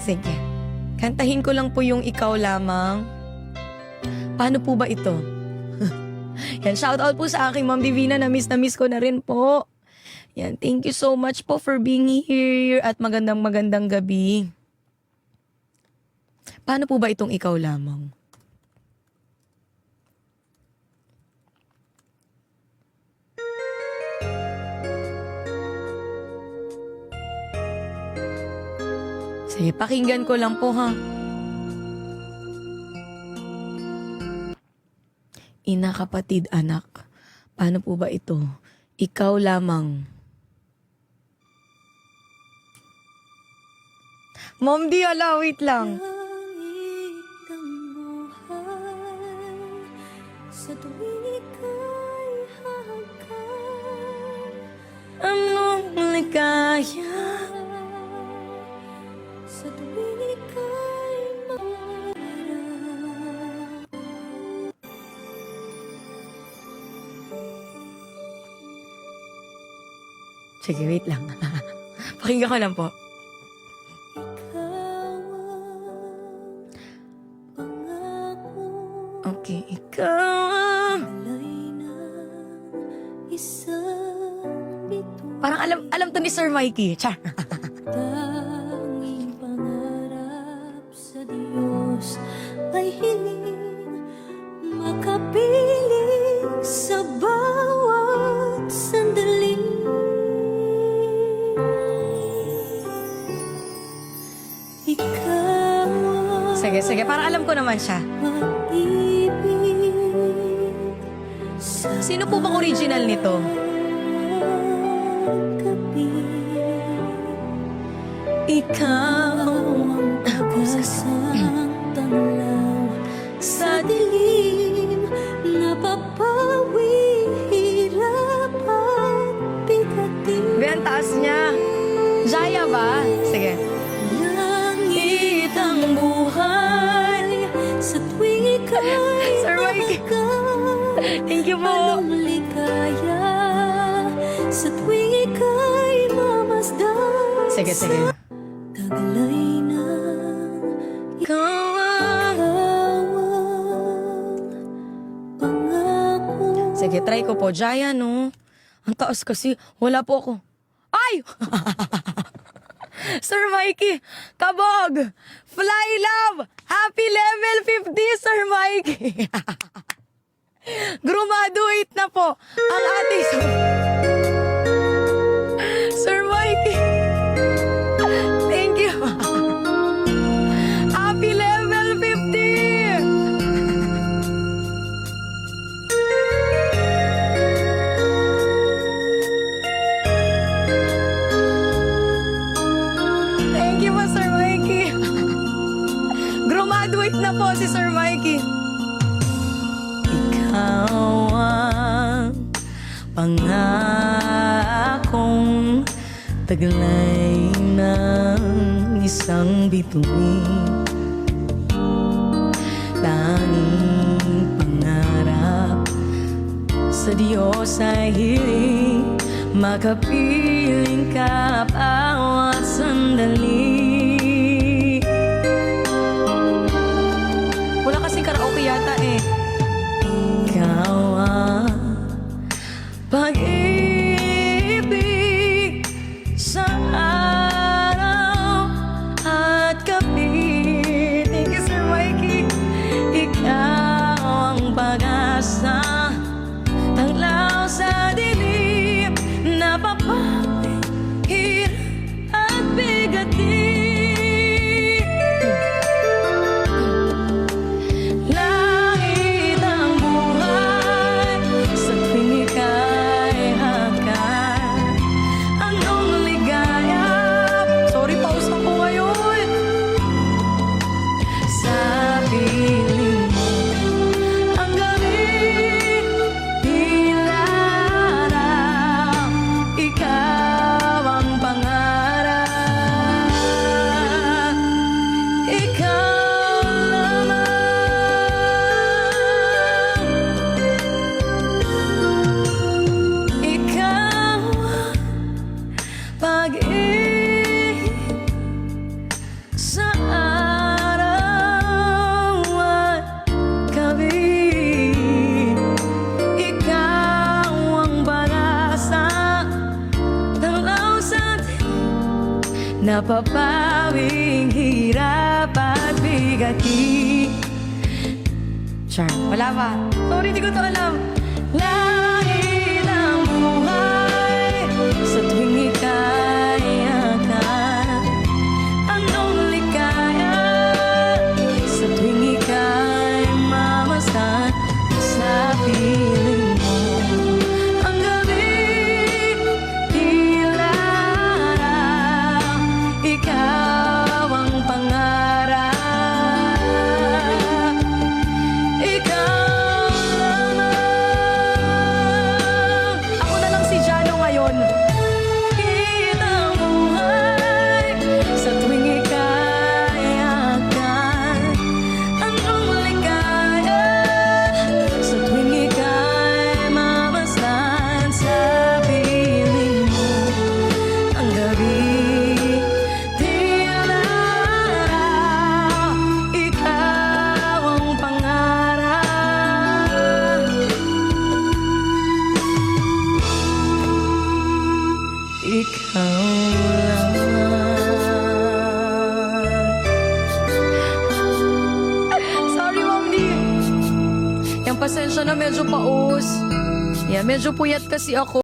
Sige. Kantahin ko lang po yung Ikaw Lamang. Paano po ba ito? Yan, shoutout po sa aking Ma'am Divina. Na miss ko na rin po. Yan, thank you so much po for being here at magandang gabi. Paano po ba itong Ikaw Lamang? Sige, pakinggan ko lang po ha. Ina, kapatid, anak. Paano po ba ito? Ikaw lamang. Mom, di ala, wait lang. Anong ligaya? Sa tuwing ika'y maharap. Sige, wait lang. Pakinggan ko lang po. Okay, ikaw. Parang alam to ni Sir Mikey. Char. Tanging pangarap sa Diyos ay hiling makapiling sa bawat sandali. Ikaw Sige, parang alam ko naman siya. mag-ibig sa Sino po bang original nito? gabi. Ikaw Ang pag-asang tanglaw sa dilim, napapawi, hirap at bigatin. Be, ang taas niya. Jaya ba? Sige. Langit ang buhay sa tuwing ika'y Sir Mikey. mahal. Thank you po. Anong ligaya sa tuwing ika'y mamasdan. Sige. Taglay ng Ikaw ang... pangako. Sige, try ko po. Jaya, no? Ang taas kasi. Wala po ako. Ay! Sir Mikey, kabog! Fly love! Happy level 50, Sir Mikey! Graduate na po ang ating Sir Mikey! Thank you! Happy level 50! Thank you po, Sir Mikey. Graduate na po si Sir Mikey. Ikaw ang pangakong taglay ng isang bituin. Tanging pangarap sa Diyos ay hiling makapiling ka bawat sandali. Wala kasing karaoke yata eh. Ikaw ang pag-ibig sa araw at gabi. Thank you, Sir Mikey. Ikaw ang pag-asa, tanglaw sa dilim, napapahirap at bigatin. napapawing hirap at bigati. Char, wala ba? Sorry, di ko to alam. Langit ang buhay sa tuwing ika'y akan. Anong ligaya sa tuwing ika'y mamasdan sa piling mo. Ang gabi, tila araw, ikaw ang pangarap. Ikaw lamang. Ako na lang si Jano ngayon. Kitang buhay sa tuwing ika'y akan. Anong ligaya sa tuwing ika'y mamasdan sa piling mo. Ang gabi, tila araw, ikaw ang pangarap. Ikaw lang. Sorry, Ma'am Di. Yung pasensya na medyo paus. Yan, medyo puyat kasi ako.